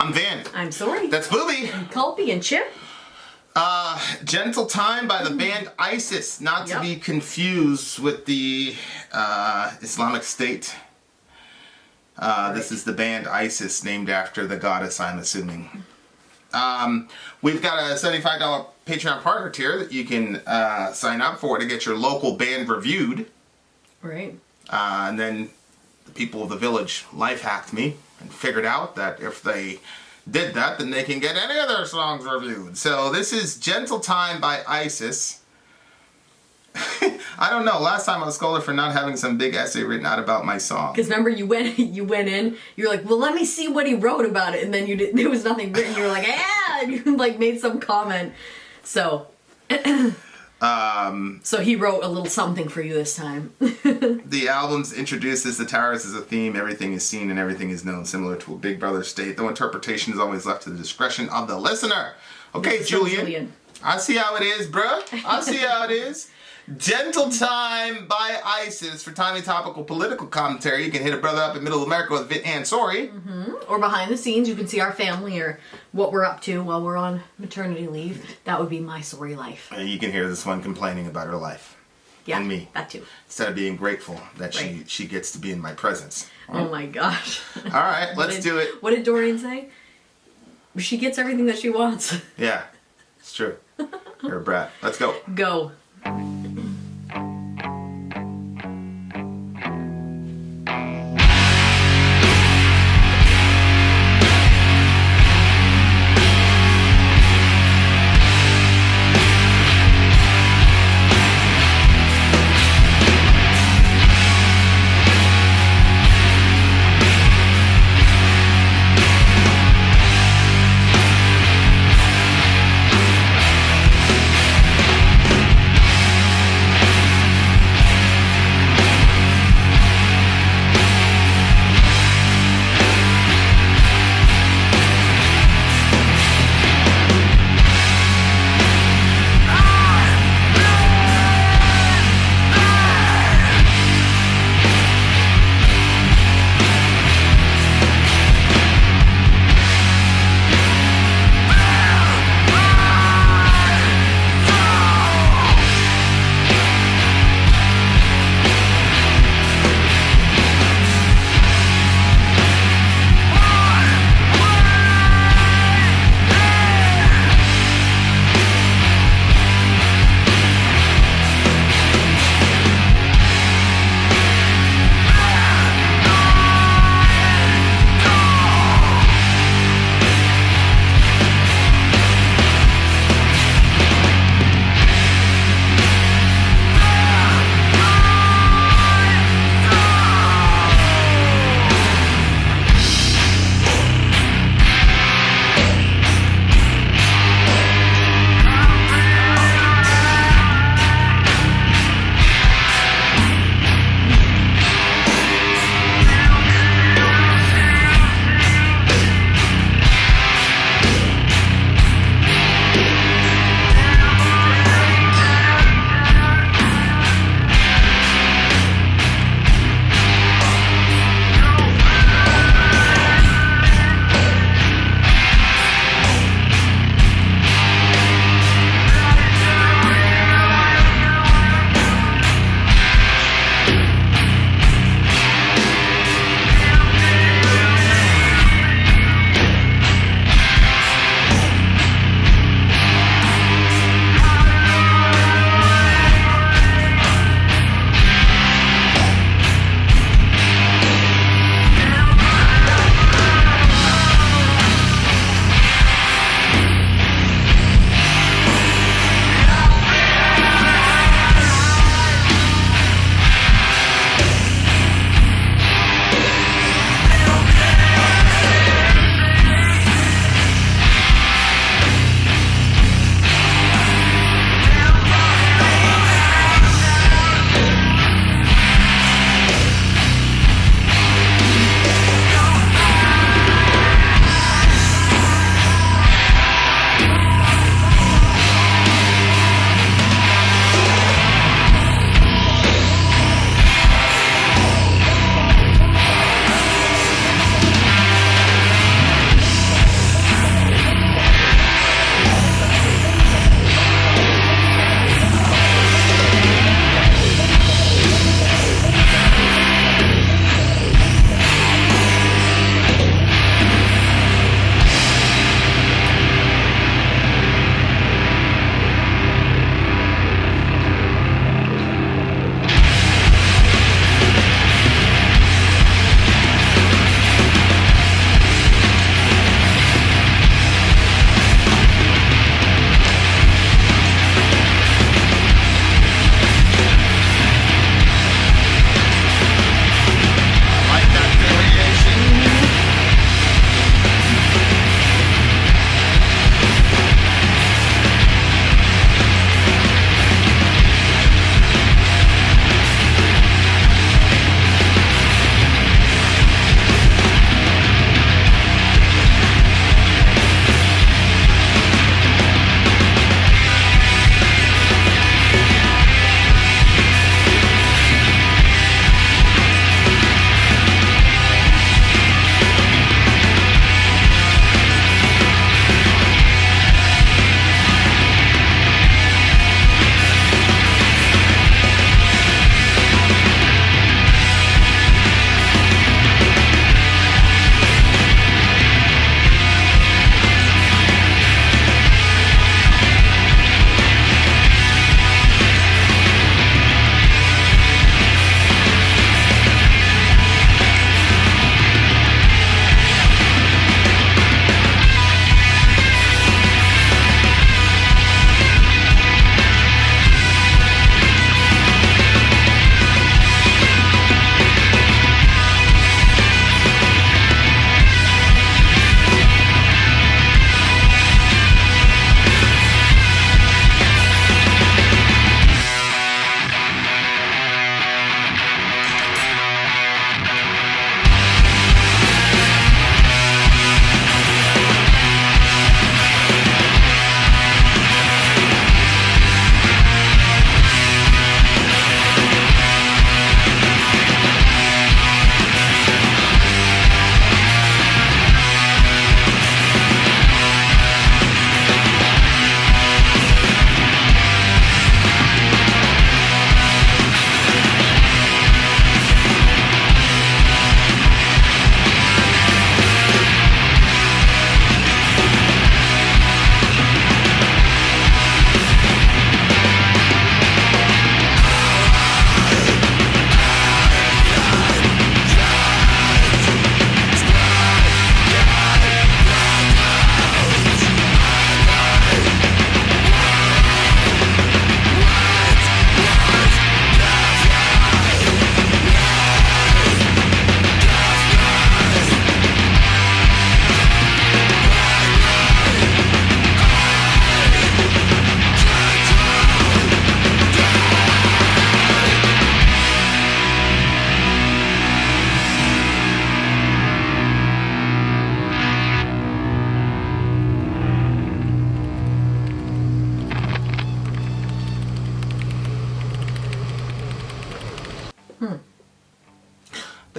I'm Van. I'm Sori. That's Booby. Culpy and Chip. Gentle Time by the band ISIS, not to be confused with the Islamic State. This is the band ISIS, named after the goddess, I'm assuming. We've got a $75 Patreon partner tier that you can sign up for to get your local band reviewed. Right. And then the people of the village life hacked me and figured out that if they did that, then they can get any of their songs reviewed. So this is Gentle Time by ISIS. I don't know. Last time I was scolded for not having some big essay written out about my song. Because remember, you went in. You're like, well, let me see what he wrote about it, and then there was nothing written. You were like, yeah, and you like made some comment. So, so he wrote a little something for you this time. The album's introduces the towers as a theme. Everything is seen and everything is known, similar to a Big Brother state. Though interpretation is always left to the discretion of the listener. Okay, Julian. I see how it is, bruh. I see how it is. Gentle Time by ISIS for timely topical political commentary. You can hit a brother up in Middle America with Vin and Sori. Or behind the scenes, you can see our family or what we're up to while we're on maternity leave. That would be my Sori life. You can hear this one complaining about her life. Yeah, and me. That too. Instead of being grateful that she gets to be in my presence. Oh my gosh. All right, let's do it. What did Dorian say? She gets everything that she wants. Yeah, it's true. You're a brat. Let's go. Go.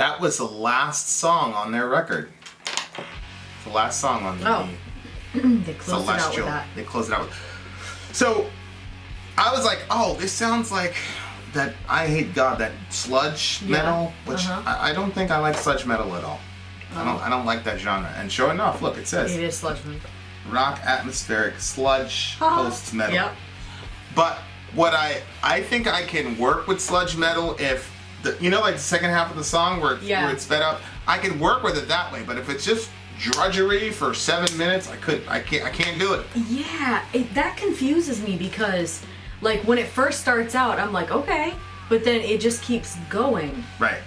That was the last song on their record. The last song on the They closed it out with that. They closed it out with. So I was like, oh, this sounds like that I Hate God, that sludge metal, which I don't think I like sludge metal at all. I don't like that genre. And sure enough, look, it says It is sludge metal. rock, atmospheric, sludge, post metal. Yep. But what I think I can work with sludge metal if like the second half of the song where it's sped up, I can work with it that way. But if it's just drudgery for 7 minutes, I can't do it. Yeah, that confuses me because like when it first starts out, I'm like, okay, but then it just keeps going. Right.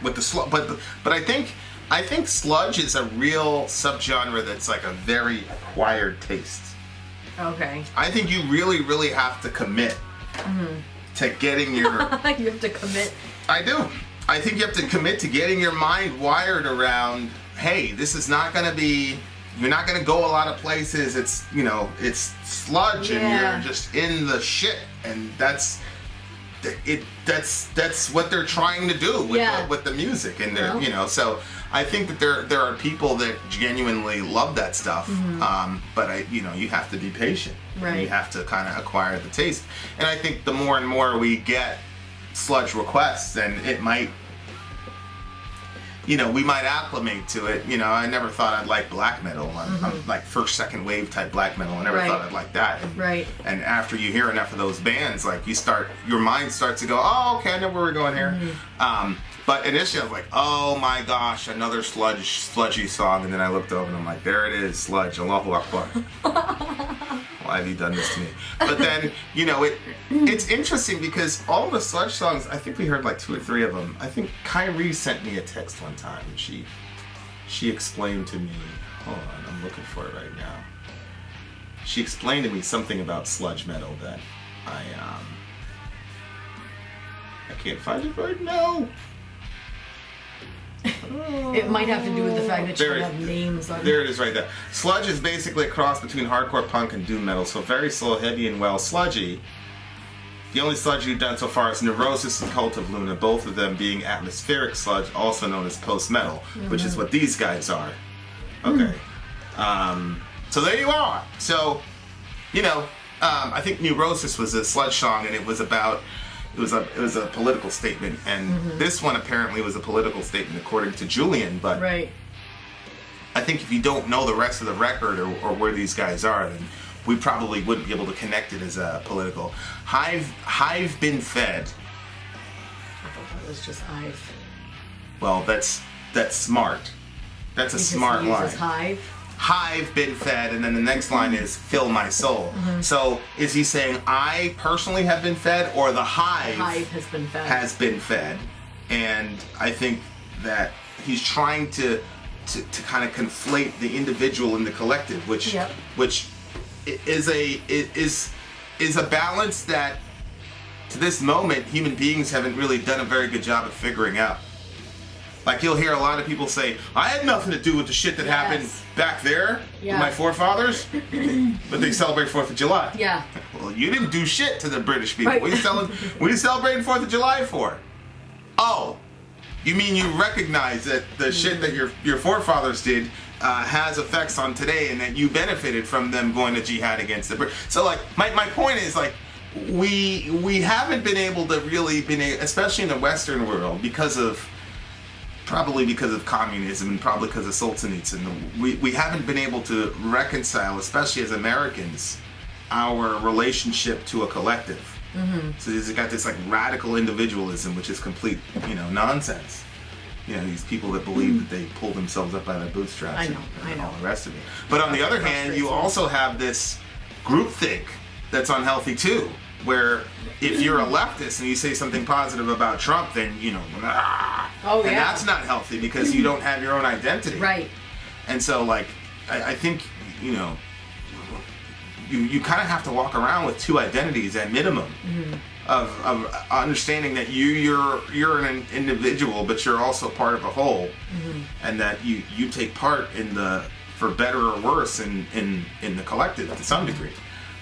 With the but I think sludge is a real subgenre that's like a very acquired taste. Okay. I think you really, really have to commit to getting your. You have to commit. I do. I think you have to commit to getting your mind wired around. Hey, this is not going to be. You're not going to go a lot of places. It's it's sludge and you're just in the shit, and that's what they're trying to do with the music, and so I think that there are people that genuinely love that stuff, but you have to be patient, right? You have to kind of acquire the taste, and I think the more and more we get sludge requests, then it might. We might acclimate to it. I never thought I'd like black metal. I'm like first, second wave type black metal. I never thought I'd like that. Right. And after you hear enough of those bands, like your mind starts to go, oh, okay, I know where we're going here. But initially I was like, oh my gosh, another sludgy song. And then I looked over and I'm like, there it is, sludge. Allahu Akbar. Why have you done this to me? But then, it's interesting because all the sludge songs, I think we heard like 2 or 3 of them. I think Kyrie sent me a text one time and she explained to me, hold on, I'm looking for it right now. She explained to me something about sludge metal that I can't find it right now. It might have to do with the fact that you don't have names on it. There it is right there. Sludge is basically a cross between hardcore punk and doom metal, so very slow, heavy, and sludgy. The only sludge you've done so far is Neurosis and Cult of Luna, both of them being atmospheric sludge, also known as post-metal, which is what these guys are. Okay. So there you are. So, I think Neurosis was a sludge song, and it was about... It was a political statement, and this one apparently was a political statement according to Julian. But I think if you don't know the rest of the record or where these guys are, then we probably wouldn't be able to connect it as a political. Hive been fed. I thought that was just Hive. Well, that's smart. That's a smart line. Hive. Hive been fed, and then the next line is fill my soul. So is he saying I personally have been fed, or the hive has been fed? And I think that he's trying to kind of conflate the individual and the collective, which is a balance that to this moment human beings haven't really done a very good job of figuring out. Like you'll hear a lot of people say, I had nothing to do with the shit that happened back there with my forefathers, but they celebrate 4th of July. Yeah. Well, you didn't do shit to the British people. What are you celebrating 4th of July for? Oh, you mean you recognize that the shit that your forefathers did has effects on today, and that you benefited from them going to jihad against the British. So like, my point is like, we haven't been able to really especially in the Western world, probably because of communism and probably because of Solzhenitsyn, we haven't been able to reconcile, especially as Americans, our relationship to a collective. So it's got this like radical individualism, which is complete, nonsense. These people that believe that they pull themselves up by their bootstraps and all the rest of it. But on the other hand, you also have this groupthink that's unhealthy too, where if you're a leftist and you say something positive about Trump, then and that's not healthy because you don't have your own identity. Right. And so like I think you kind of have to walk around with 2 identities at minimum of understanding that you're an individual, but you're also part of a whole, and that you take part in for better or worse in the collective to some degree.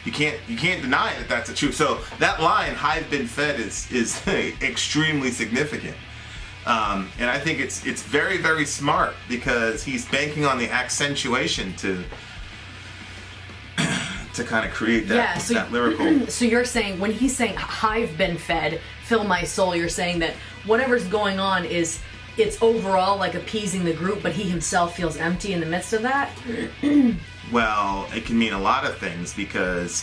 You can't deny that that's the truth. So that line, "Hive been fed," is extremely significant. And I think it's very, very smart because he's banking on the accentuation to kind of create that, that lyrical. So you're saying when he's saying I've been fed, fill my soul, you're saying that whatever's going on is it's overall like appeasing the group, but he himself feels empty in the midst of that? Well, it can mean a lot of things because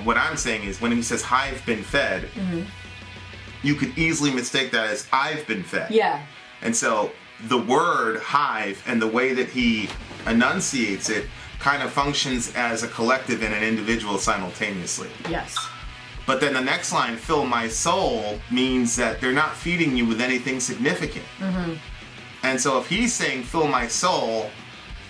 what I'm saying is when he says I've been fed, you could easily mistake that as I've been fed. Yeah. And so the word hive and the way that he enunciates it kind of functions as a collective and an individual simultaneously. Yes. But then the next line, fill my soul, means that they're not feeding you with anything significant. And so if he's saying fill my soul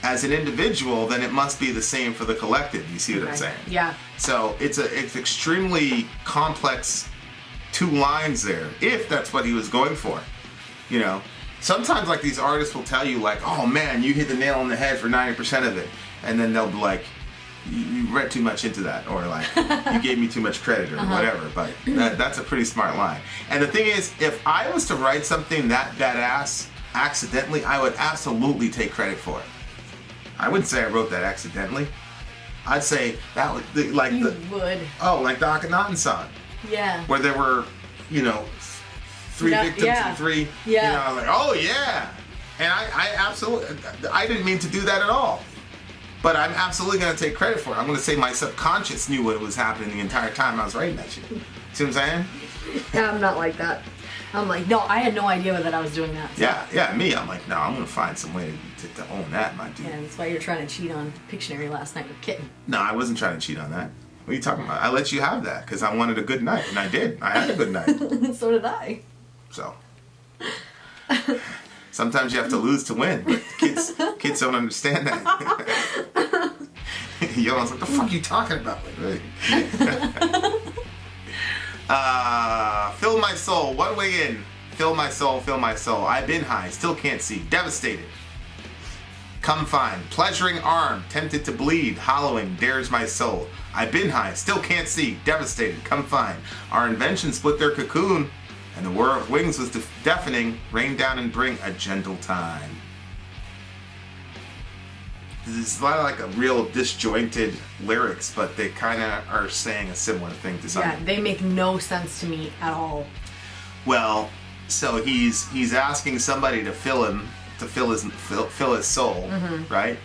as an individual, then it must be the same for the collective. You see what I'm saying? Yeah. So it's extremely complex 2 lines there, if that's what he was going for. You know, sometimes like these artists will tell you like, oh man, you hit the nail on the head for 90% of it. And then they'll be like, you read too much into that, or like, you gave me too much credit, or whatever. But that's a pretty smart line. And the thing is, if I was to write something that badass accidentally, I would absolutely take credit for it. I wouldn't say I wrote that accidentally. I'd say that would, like You would. Oh, like the Akhenaten song. Yeah. Where there were, 3 victims and 3, like, oh yeah. And I absolutely, I didn't mean to do that at all. But I'm absolutely going to take credit for it. I'm going to say my subconscious knew what was happening the entire time I was writing that shit. See what I'm saying? Yeah, I'm not like that. I'm like, no, I had no idea that I was doing that. So. Yeah, me. I'm like, no, I'm going to find some way to own that, my dude. Yeah, that's why you're trying to cheat on Pictionary last night with Kitten. No, I wasn't trying to cheat on that. What are you talking about? I let you have that because I wanted a good night, and I did. I had a good night. So did I. So. Sometimes you have to lose to win, but kids don't understand that. Yolan's like, the fuck are you talking about? Like, fill my soul, one way in. Fill my soul, fill my soul. I've been high, still can't see, devastated. Come find, pleasuring arm, tempted to bleed, hollowing, dares my soul. I've been high, still can't see, devastated, come find. Our invention split their cocoon, and the whir of wings was deafening. Rain down and bring a gentle time. This is a lot of like a real disjointed lyrics, but they kind of are saying a similar thing to something. Yeah, they make no sense to me at all. Well, so he's asking somebody to fill his soul, right?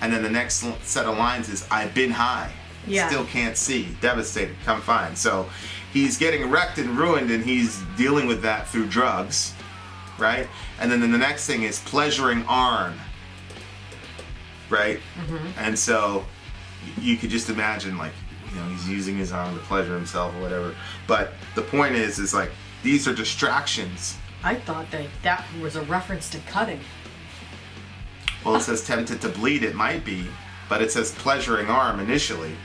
And then the next set of lines is I've been high, still can't see, devastated, come find. So he's getting wrecked and ruined, and he's dealing with that through drugs, right? And then the next thing is pleasuring arm, right? And so you could just imagine, like, he's using his arm to pleasure himself or whatever. But the point is like, these are distractions. I thought that was a reference to cutting. Well, it says tempted to bleed, it might be, but it says pleasuring arm initially.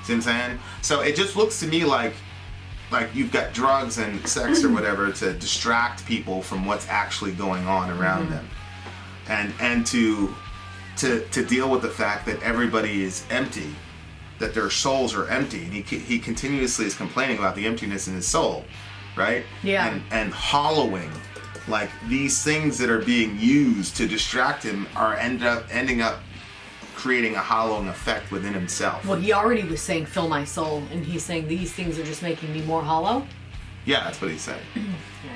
See what I'm saying? So it just looks to me like you've got drugs and sex or whatever to distract people from what's actually going on around them. And to deal with the fact that everybody is empty, that their souls are empty. And he continuously is complaining about the emptiness in his soul, right? Yeah. And hollowing. Like, these things that are being used to distract him are ending up creating a hollowing effect within himself. Well, he already was saying fill my soul, and he's saying these things are just making me more hollow. Yeah, that's what he's saying. Nice.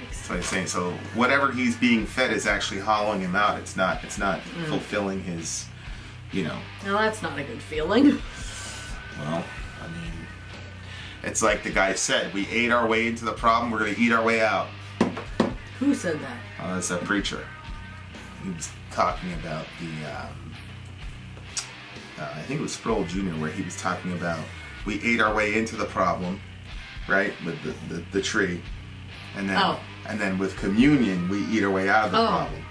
That's what he's saying. So whatever he's being fed is actually hollowing him out. It's not fulfilling his, No, that's not a good feeling. Well, I mean, it's like the guy said, we ate our way into the problem, we're going to eat our way out. Who said that? Oh, that's a preacher. He was talking about I think it was Sproul Jr., where he was talking about we ate our way into the problem, right, with the tree, and then with communion we eat our way out of the problem,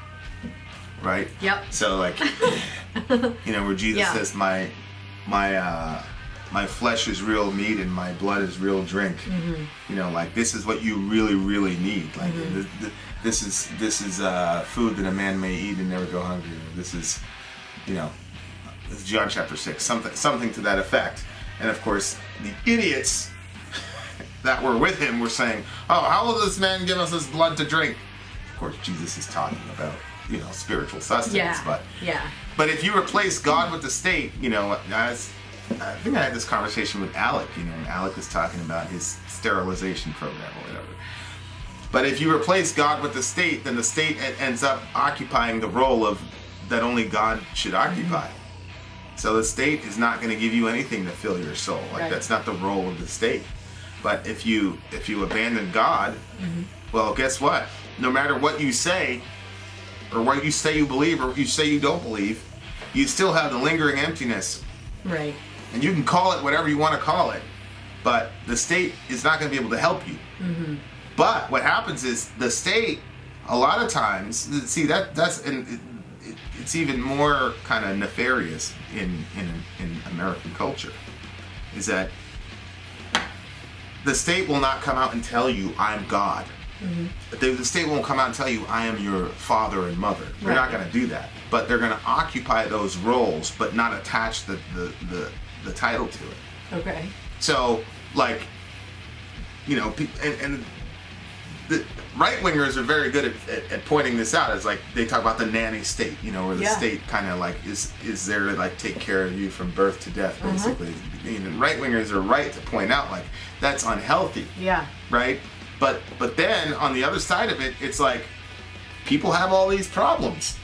right? Yep. So like, where Jesus says my flesh is real meat and my blood is real drink. Like, this is what you really, really need. Like, this is food that a man may eat and never go hungry. This is, this is John chapter 6, something to that effect. And of course, the idiots that were with him were saying, "Oh, how will this man give us his blood to drink?" Of course, Jesus is talking about, spiritual sustenance. Yeah. But if you replace God with the state, as I think I had this conversation with Alec, and Alec was talking about his sterilization program or whatever. But if you replace God with the state, then the state ends up occupying the role of that only God should occupy. So the state is not going to give you anything to fill your soul. Like, that's not the role of the state. But if you abandon God, well, guess what? No matter what you say, or what you say you believe, or what you say you don't believe, you still have the lingering emptiness. Right. And you can call it whatever you want to call it, but the state is not going to be able to help you. But what happens is the state, a lot of times, see it's even more kind of nefarious in American culture, is that the state will not come out and tell you, I'm God. The state won't come out and tell you, I am your father and mother. They're not going to do that. But they're going to occupy those roles, but not attach the title to it. Okay. So, like, and the right-wingers are very good at pointing this out. It's like they talk about the nanny state, where the state kind of like is there to like take care of you from birth to death, basically. And right-wingers are right to point out like that's unhealthy. Yeah. Right? But then on the other side of it, it's like people have all these problems.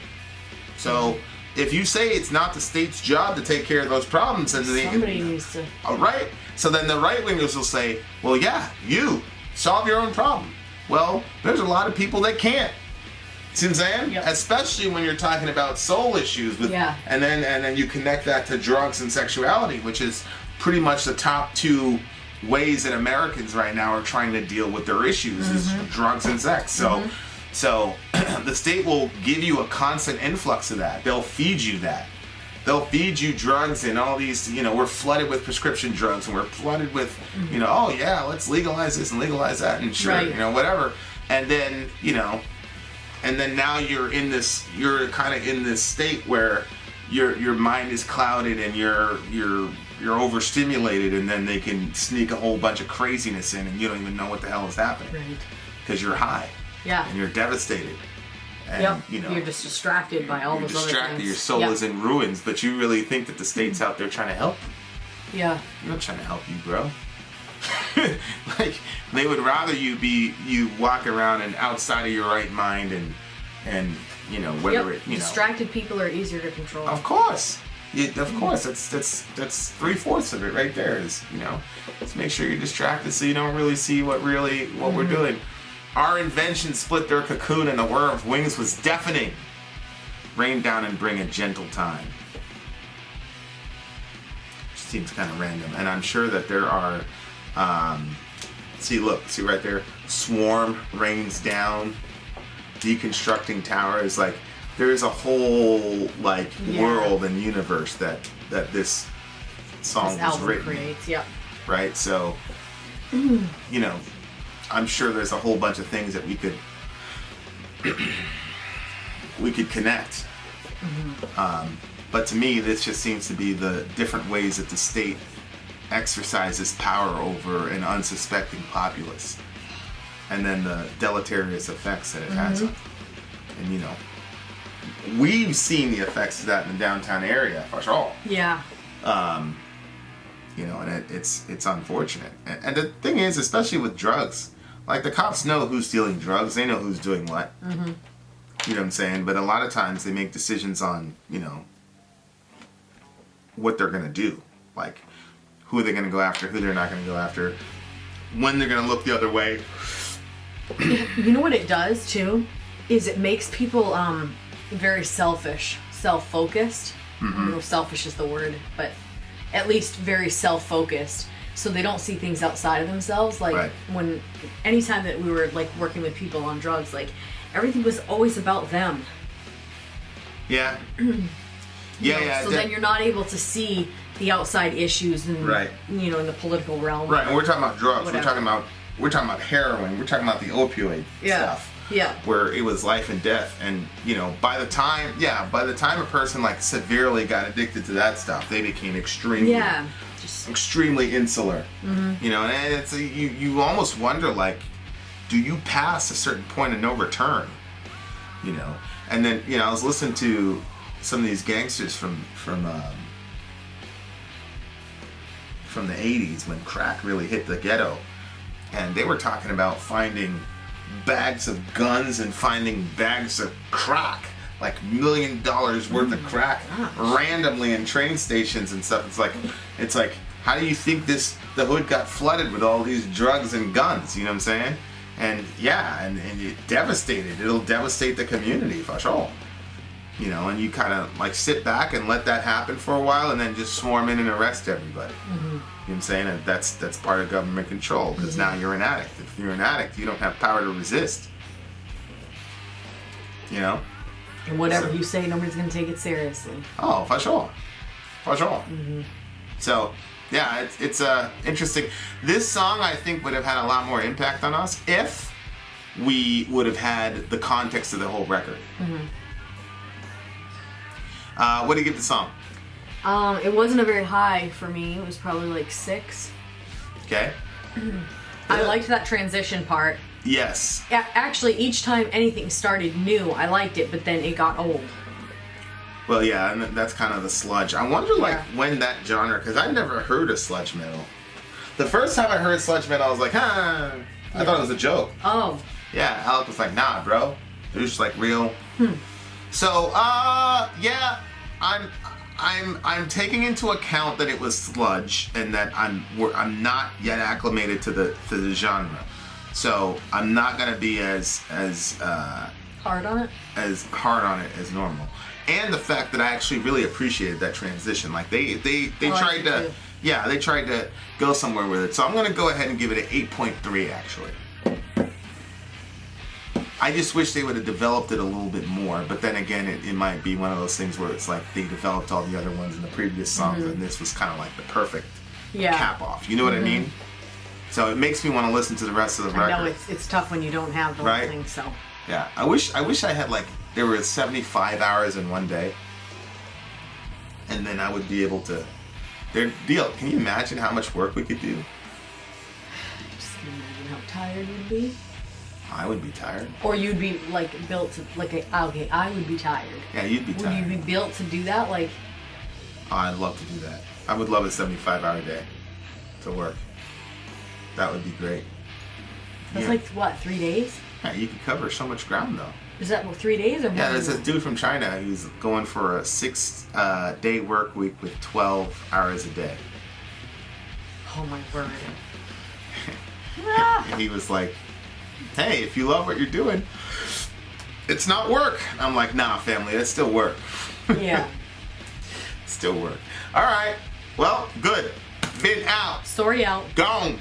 So if you say it's not the state's job to take care of those problems, and somebody needs to. All right. So then the right-wingers will say, well, yeah, you solve your own problem. Well, there's a lot of people that can't. See what I'm saying? Yep. Especially when you're talking about soul issues with, and then you connect that to drugs and sexuality, which is pretty much the top two ways that Americans right now are trying to deal with their issues is drugs and sex. So the state will give you a constant influx of that. They'll feed you that. They'll feed you drugs and all these, we're flooded with prescription drugs, and we're flooded with, oh yeah, let's legalize this and legalize that, and sure, whatever. And then, and then now you're kind of in this state where your mind is clouded and you're overstimulated, and then they can sneak a whole bunch of craziness in, and you don't even know what the hell is happening. Right. Because you're high. Yeah. And you're devastated. And, you're just distracted by all those other things. Your soul is in ruins, but you really think that the state's out there trying to help you. Yeah. They're not trying to help you, bro. Like, they would rather you walk around and outside of your right mind and whether distracted people are easier to control. Of course. Of course. That's 3/4 of it right there is, just make sure you're distracted so you don't really see what we're doing. Our invention split their cocoon, and the whir of wings was deafening. Rain down and bring a gentle time. Seems kind of random, and I'm sure that there are. See right there. Swarm rains down, deconstructing towers. Like there is a whole world and universe that this song was written. Creates. Yep. Right. So, I'm sure there's a whole bunch of things that we could connect. But to me, this just seems to be the different ways that the state exercises power over an unsuspecting populace, and then the deleterious effects that it has on them. And we've seen the effects of that in the downtown area for sure. Yeah. And it's unfortunate. And the thing is, especially with drugs, like the cops know who's dealing drugs, they know who's doing what. You know what I'm saying? But a lot of times they make decisions on, what they're going to do. Like, who are they going to go after, who they're not going to go after, when they're going to look the other way. You know what it does, too? Is it makes people very selfish, self-focused. I don't know if selfish is the word, but at least very self-focused. So they don't see things outside of themselves. Like anytime that we were like working with people on drugs, like everything was always about them. Yeah. So then you're not able to see the outside issues and in the political realm. Right, and we're talking about drugs. Whatever. We're talking about heroin. We're talking about the opioid stuff. Yeah. Where it was life and death, and by the time a person like severely got addicted to that stuff, they became extremely insular. And it's you almost wonder, like, do you pass a certain point of no return you know. And then, you know, I was listening to some of these gangsters from the 80s when crack really hit the ghetto, and they were talking about finding bags of guns and finding bags of crack, like $1 million worth of crack randomly in train stations and stuff. It's like how do you think the hood got flooded with all these drugs and guns? You know what I'm saying? And yeah, and it devastated. It'll devastate the community for sure. You know, and you kind of like sit back and let that happen for a while, and then just swarm in and arrest everybody. You know what I'm saying? And that's part of government control, because now you're an addict. If you're an addict, you don't have power to resist. You know? And whatever you say, nobody's going to take it seriously. Oh, for sure. For sure. So, yeah, it's interesting. This song, I think, would have had a lot more impact on us if we would have had the context of the whole record. What do you give the song? It wasn't a very high for me. It was probably like 6. Okay. I liked that transition part. Yes. Actually, each time anything started new, I liked it, but then it got old. Well, yeah, and that's kind of the sludge. I wonder, when that genre, because I've never heard of sludge metal. The first time I heard sludge metal, I was like, I thought it was a joke. Oh. Yeah, Alec was like, nah, bro. It was just like real. So, yeah, I'm taking into account that it was sludge and that I'm not yet acclimated to the genre. So I'm not gonna be as hard on it as normal. And the fact that I actually really appreciated that transition. Like they tried to, yeah, they tried to go somewhere with it. So I'm gonna go ahead and give it an 8.3 actually. I just wish they would have developed it a little bit more, but then again, it might be one of those things where it's like they developed all the other ones in the previous songs, and this was kind of like the perfect cap off. You know what I mean? So it makes me want to listen to the rest of the record. I know it's tough when you don't have the whole thing. So yeah, I wish I had there were 75 hours in one day, and then I would be able to. Can you imagine how much work we could do? I just can imagine how tired you'd be. I would be tired. Or you'd be built to I would be tired. Yeah, you'd be tired. Would you be built to do that? Oh, I'd love to do that. I would love a 75-hour day to work. That would be great. That's what, 3 days? Yeah, you could cover so much ground though. Is that 3 days or more? Yeah, there's a dude from China who's going for a 6-day work week with 12 hours a day. Oh my word. And he was like, hey, if you love what you're doing, it's not work. I'm like, nah, family, that's still work. Yeah. Still work. All right. Well, good. Vin out. Sori out. Gone.